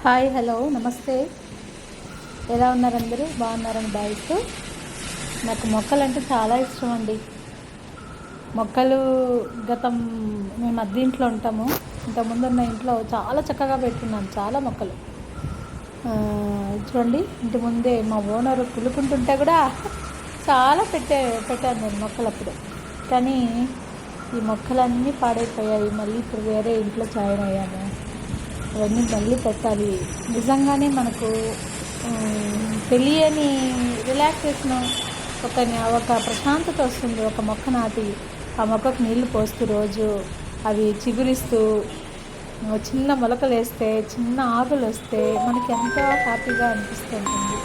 Hi hello నమస్తే. ఎలా ఉన్నారు అందరూ? బాగున్నారని భావిస్తూ, నాకు మొక్కలు అంటే చాలా ఇష్టం అండి. మొక్కలు గతం మేము అద్దె ఇంట్లో ఉంటాము. ఇంతకుముందు ఉన్న ఇంట్లో చాలా చక్కగా పెట్టున్నాను చాలా మొక్కలు. చూడండి, ఇంటి ముందే మా ఓనరు కులుకుంటుంటే కూడా చాలా పెట్టాను నేను మొక్కలు అప్పుడు. కానీ ఈ మొక్కలన్నీ పాడైపోయాయి. మళ్ళీ ఇప్పుడు వేరే ఇంట్లో జాయిన్ అయ్యాము. అవన్నీ మళ్ళీ పెట్టాలి. నిజంగానే మనకు తెలియని రిలాక్సేషన్, ఒక ప్రశాంతత వస్తుంది. ఒక మొక్క నాటి ఆ మొక్కకు నీళ్లు పోస్తూ రోజు అవి చిగురిస్తూ చిన్న మొలకలు వేస్తే, చిన్న ఆకులు వస్తే మనకి ఎంతో హ్యాపీగా అనిపిస్తుంటుంది.